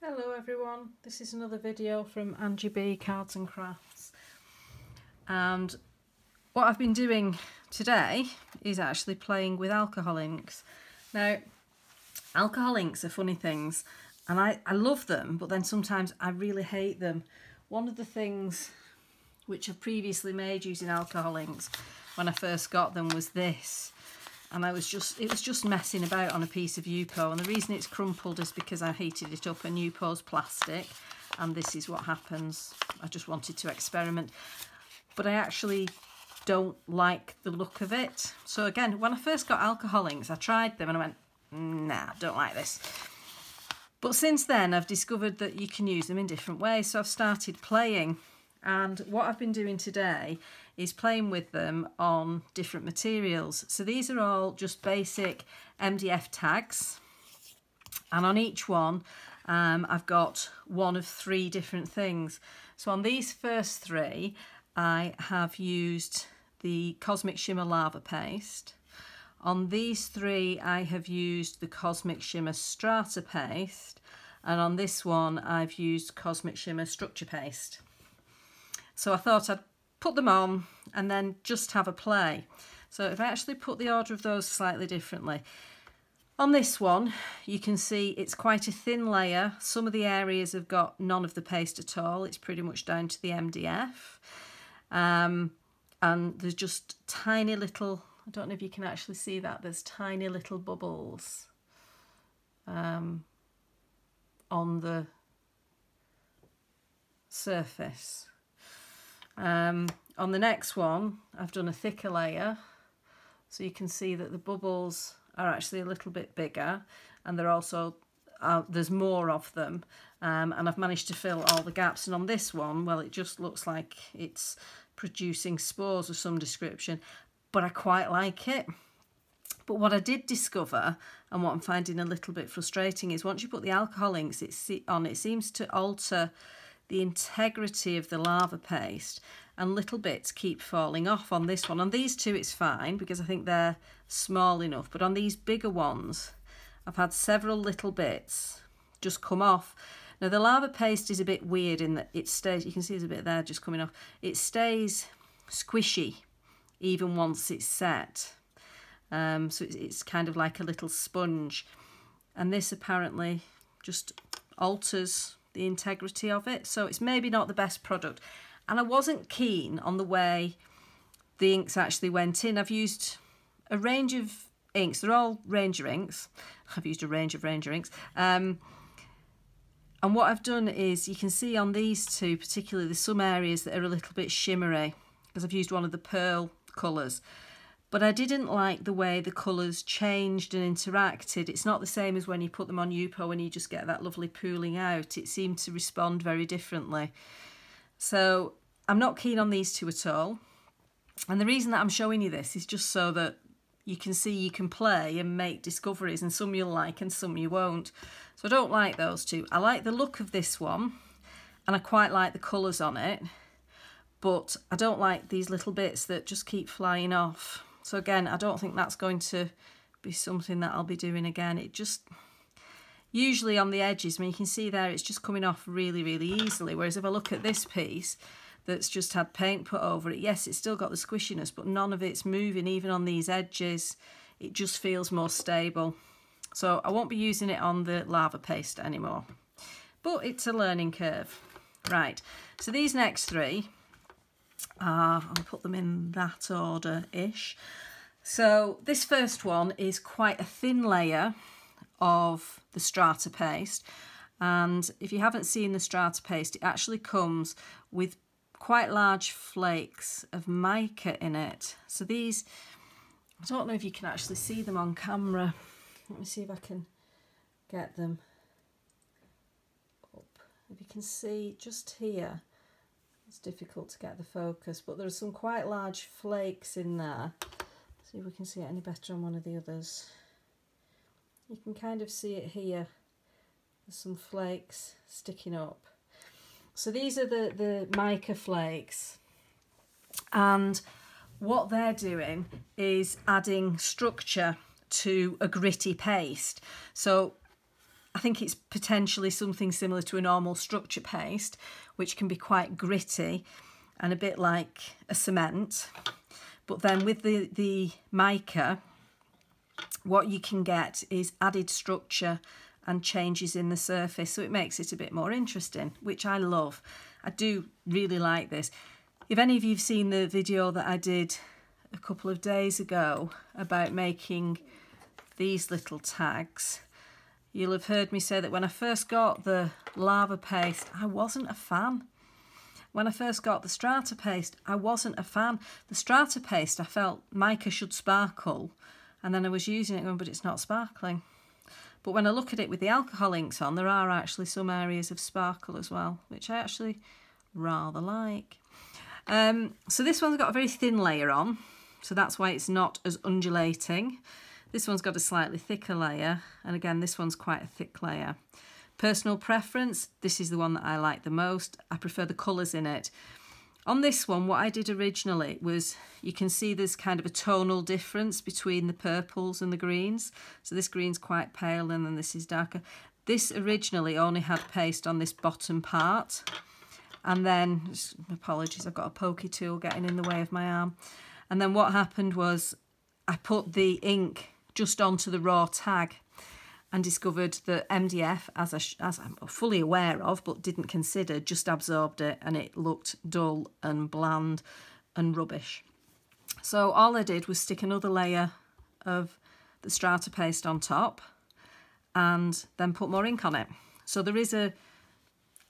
Hello everyone, this is another video from Angie B Cards and Crafts, and what I've been doing today is actually playing with alcohol inks. Now, alcohol inks are funny things, and I love them, but then sometimes I really hate them. One of the things which I've previously made using alcohol inks when I first got them was this. And it was just messing about on a piece of Yupo, and the reason it's crumpled is because I heated it up, and Yupo's plastic, and this is what happens. I just wanted to experiment, but I actually don't like the look of it. So again, when I first got alcohol inks, I tried them and I went, nah, don't like this. But since then I've discovered that you can use them in different ways, so I've started playing. And what I've been doing today is playing with them on different materials. So these are all just basic MDF tags, and on each one I've got one of 3 different things. So on these first 3 I have used the Cosmic Shimmer Lava Paste. On these 3 I have used the Cosmic Shimmer Strata Paste, and on this one I've used Cosmic Shimmer Structure Paste. So I thought I'd put them on and then just have a play. So if I actually put the order of those slightly differently. On this one, you can see it's quite a thin layer. Some of the areas have got none of the paste at all. It's pretty much down to the MDF. And there's just tiny little, I don't know if you can actually see that, there's tiny little bubbles on the surface. On the next one, I've done a thicker layer, so you can see that the bubbles are actually a little bit bigger, and they're also there's more of them, and I've managed to fill all the gaps. And on this one, well, it just looks like it's producing spores of some description, but I quite like it. But what I did discover, and what I'm finding a little bit frustrating, is once you put the alcohol inks on, it seems to alter the integrity of the lava paste, and little bits keep falling off on this one. On these 2 it's fine because I think they're small enough, but on these bigger ones I've had several little bits just come off. Now the lava paste is a bit weird in that it stays, you can see there's a bit there just coming off, it stays squishy even once it's set, so it's kind of like a little sponge, and this apparently just alters the integrity of it, so it's maybe not the best product. And I wasn't keen on the way the inks actually went in. I've used a range of inks, they're all Ranger inks. I've used a range of Ranger inks, and what I've done is, you can see on these 2 particularly, there's some areas that are a little bit shimmery because I've used one of the pearl colours, but I didn't like the way the colours changed and interacted. It's not the same as when you put them on Yupo and you just get that lovely pooling out. It seemed to respond very differently. So I'm not keen on these 2 at all. And the reason that I'm showing you this is just so that you can see you can play and make discoveries, and some you'll like and some you won't. So I don't like those 2. I like the look of this one, and I quite like the colours on it, but I don't like these little bits that just keep flying off. So again, I don't think that's going to be something that I'll be doing again. It just, usually on the edges, I mean, you can see there, it's just coming off really, really easily. Whereas if I look at this piece that's just had paint put over it, yes, it's still got the squishiness, but none of it's moving, even on these edges. It just feels more stable. So I won't be using it on the lava paste anymore, but it's a learning curve. Right, so these next 3, I'll put them in that order-ish. So this first one is quite a thin layer of the Strata Paste, and if you haven't seen the Strata Paste, it actually comes with quite large flakes of mica in it. So these, I don't know if you can actually see them on camera. Let me see if I can get them up. If you can see just here, it's difficult to get the focus, but there are some quite large flakes in there. See if we can see it any better on one of the others. You can kind of see it here. There's some flakes sticking up. So these are the mica flakes, and what they're doing is adding structure to a gritty paste. So I think it's potentially something similar to a normal structure paste, which can be quite gritty and a bit like a cement. But then with the mica, what you can get is added structure and changes in the surface, so it makes it a bit more interesting, which I love. I do really like this. If any of you have seen the video that I did a couple of days ago about making these little tags, you'll have heard me say that when I first got the lava paste, I wasn't a fan. When I first got the strata paste, I wasn't a fan. The strata paste, I felt mica should sparkle, and then I was using it going, but it's not sparkling. But when I look at it with the alcohol inks on, there are actually some areas of sparkle as well, which I actually rather like. So this one's got a very thin layer on, so that's why it's not as undulating. This one's got a slightly thicker layer, and again, this one's quite a thick layer. Personal preference, this is the one that I like the most. I prefer the colours in it. On this one, what I did originally was, you can see there's kind of a tonal difference between the purples and the greens. So this green's quite pale and then this is darker. This originally only had paste on this bottom part. And then, apologies, I've got a pokey tool getting in the way of my arm. And then what happened was I put the ink just onto the raw tag and discovered that MDF, as I'm fully aware of but didn't consider, just absorbed it and it looked dull and bland and rubbish. So all I did was stick another layer of the strata paste on top and then put more ink on it. So there is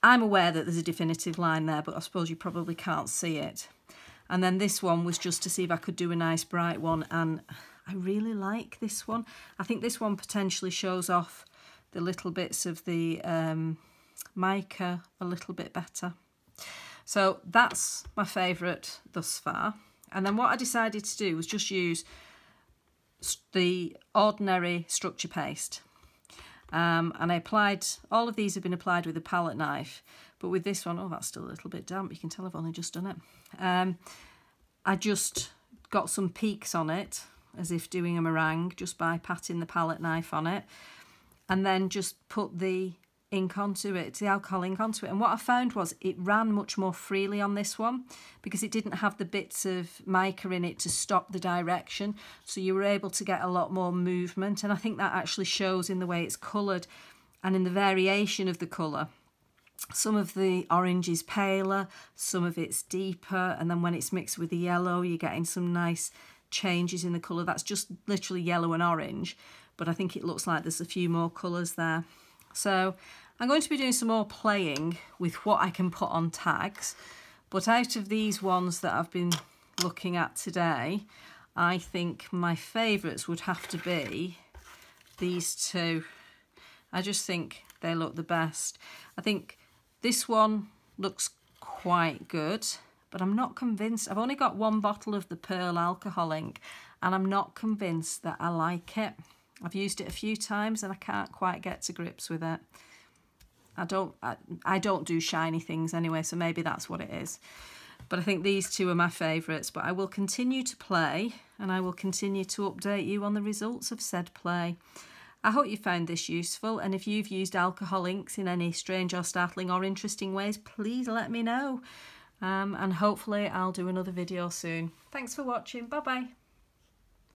I'm aware that there's a definitive line there, but I suppose you probably can't see it. And then this one was just to see if I could do a nice bright one, and I really like this one. I think this one potentially shows off the little bits of the mica a little bit better. So that's my favourite thus far. And then what I decided to do was just use the ordinary structure paste. And I applied, all of these have been applied with a palette knife, but with this one, oh, that's still a little bit damp. You can tell I've only just done it. I just got some peaks on it, as if doing a meringue, just by patting the palette knife on it, and then just put the ink onto it, the alcohol ink onto it. And what I found was it ran much more freely on this one because it didn't have the bits of mica in it to stop the direction, so you were able to get a lot more movement, and I think that actually shows in the way it's coloured and in the variation of the colour. Some of the orange is paler, some of it's deeper, and then when it's mixed with the yellow you're getting some nice changes in the colour. That's just literally yellow and orange, but I think it looks like there's a few more colours there. So I'm going to be doing some more playing with what I can put on tags, but out of these ones that I've been looking at today, I think my favourites would have to be these two. I just think they look the best. I think this one looks quite good, but I'm not convinced. I've only got one bottle of the Pearl alcohol ink and I'm not convinced that I like it. I've used it a few times and I can't quite get to grips with it. I don't do shiny things anyway, so maybe that's what it is. But I think these two are my favourites, but I will continue to play and I will continue to update you on the results of said play. I hope you found this useful, and if you've used alcohol inks in any strange or startling or interesting ways, please let me know. And hopefully I'll do another video soon. Thanks for watching. Bye bye.